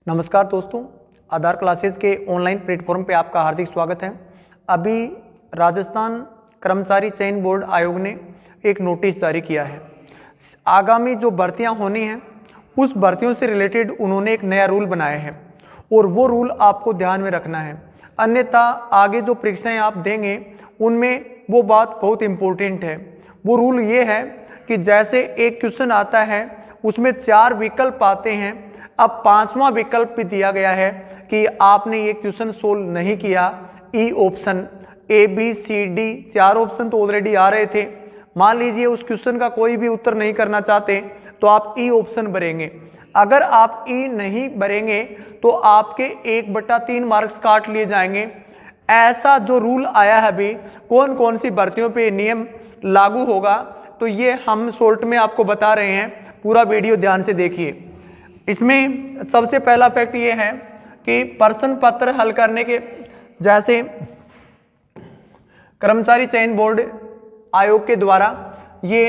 नमस्कार दोस्तों, आधार क्लासेस के ऑनलाइन प्लेटफॉर्म पे आपका हार्दिक स्वागत है। अभी राजस्थान कर्मचारी चयन बोर्ड आयोग ने एक नोटिस जारी किया है। आगामी जो भर्तियां होनी हैं उस भर्तियों से रिलेटेड उन्होंने एक नया रूल बनाया है और वो रूल आपको ध्यान में रखना है, अन्यथा आगे जो परीक्षाएं आप देंगे उनमें वो बात बहुत इंपॉर्टेंट है। वो रूल ये है कि जैसे एक क्वेश्चन आता है उसमें 4 विकल्प आते हैं, अब 5वां विकल्प भी दिया गया है कि आपने ये क्वेश्चन सोल्व नहीं किया। ई option A B C D 4 option तो ऑलरेडी आ रहे थे। मान लीजिए उस क्वेश्चन का कोई भी उत्तर नहीं करना चाहते तो आप ई ऑप्शन भरेंगे। अगर आप ई नहीं भरेंगे तो आपके 1/3 मार्क्स काट लिए जाएंगे। ऐसा जो रूल आया है अभी कौन कौन सी भर्तियों पे नियम लागू होगा तो ये हम शॉर्ट में आपको बता रहे हैं, पूरा वीडियो ध्यान से देखिए। इसमें सबसे पहला फैक्ट ये है कि प्रश्न पत्र हल करने के जैसे कर्मचारी चयन बोर्ड आयोग के द्वारा ये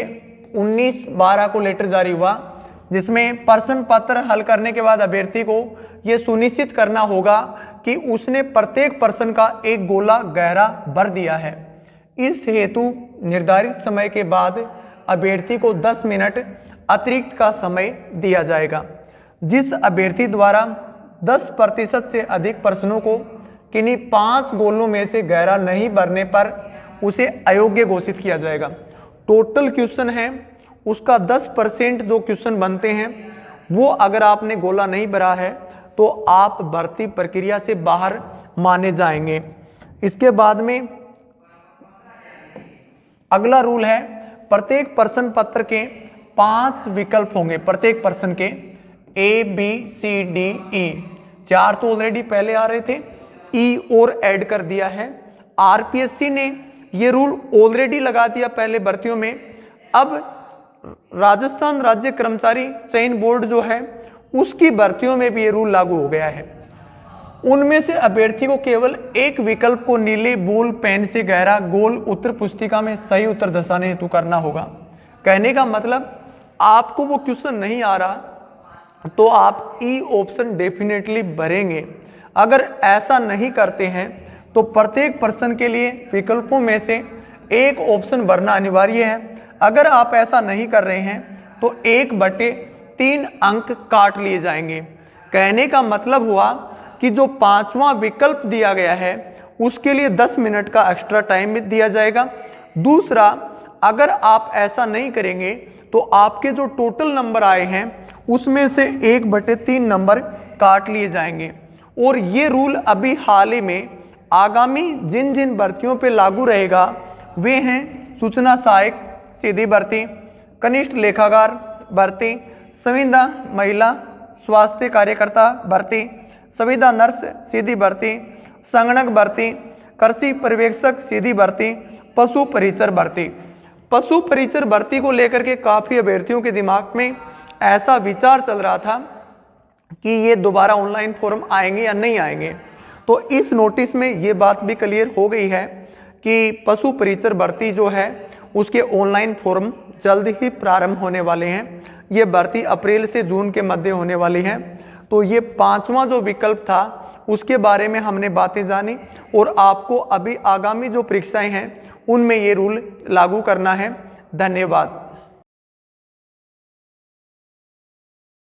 19/12 को लेटर जारी हुआ, जिसमें प्रश्न पत्र हल करने के बाद अभ्यर्थी को ये सुनिश्चित करना होगा कि उसने प्रत्येक प्रश्न का एक गोला गहरा भर दिया है। इस हेतु निर्धारित समय के बाद अभ्यर्थी को 10 मिनट अतिरिक्त का समय दिया जाएगा। जिस अभ्यर्थी द्वारा 10% से अधिक प्रश्नों को किन्हीं 5 गोलों में से गहरा नहीं भरने पर उसे अयोग्य घोषित किया जाएगा। टोटल क्वेश्चन है उसका 10% जो क्वेश्चन बनते हैं वो अगर आपने गोला नहीं भरा है तो आप भर्ती प्रक्रिया से बाहर माने जाएंगे। इसके बाद में अगला रूल है, प्रत्येक प्रश्न पत्र के 5 विकल्प होंगे। प्रत्येक प्रश्न के ए बी सी डी ई 4 तो ऑलरेडी पहले आ रहे थे, ई और ऐड कर दिया है। आरपीएससी ने ये रूल ऑलरेडी लगा दिया पहले भर्तियों में। अब राजस्थान राज्य कर्मचारी चयन बोर्ड जो है उसकी भर्तियों में भी ये रूल लागू हो गया है। उनमें से अभ्यर्थी को केवल एक विकल्प को नीले बॉल पेन से गहरा गोल उत्तर पुस्तिका में सही उत्तर दर्शाने हेतु करना होगा। कहने का मतलब आपको वो क्वेश्चन नहीं आ रहा तो आप ई ऑप्शन डेफिनेटली भरेंगे। अगर ऐसा नहीं करते हैं तो प्रत्येक प्रश्न के लिए विकल्पों में से एक ऑप्शन भरना अनिवार्य है। अगर आप ऐसा नहीं कर रहे हैं तो 1/3 अंक काट लिए जाएंगे। कहने का मतलब हुआ कि जो 5वां विकल्प दिया गया है उसके लिए 10 मिनट का एक्स्ट्रा टाइम दिया जाएगा। दूसरा, अगर आप ऐसा नहीं करेंगे तो आपके जो टोटल नंबर आए हैं उसमें से 1/3 नंबर काट लिए जाएंगे। और ये रूल अभी हाल ही में आगामी जिन जिन भर्तियों पे लागू रहेगा वे हैं सूचना सहायक सीधी भर्ती, कनिष्ठ लेखाकार भर्ती, संविदा महिला स्वास्थ्य कार्यकर्ता भर्ती, संविदा नर्स सीधी भर्ती, संगणक भर्ती, कृषि पर्यवेक्षक सीधी भर्ती, पशु परिचर भर्ती। पशु परिचर भर्ती को लेकर के काफी अभ्यर्थियों के दिमाग में ऐसा विचार चल रहा था कि ये दोबारा ऑनलाइन फॉर्म आएंगे या नहीं आएंगे। तो इस नोटिस में ये बात भी क्लियर हो गई है कि पशु परिचर भर्ती जो है उसके ऑनलाइन फॉर्म जल्द ही प्रारंभ होने वाले हैं। ये भर्ती अप्रैल से जून के मध्य होने वाली है। तो ये 5वां जो विकल्प था उसके बारे में हमने बातें जानी और आपको अभी आगामी जो परीक्षाएं हैं उनमें ये रूल लागू करना है। धन्यवाद।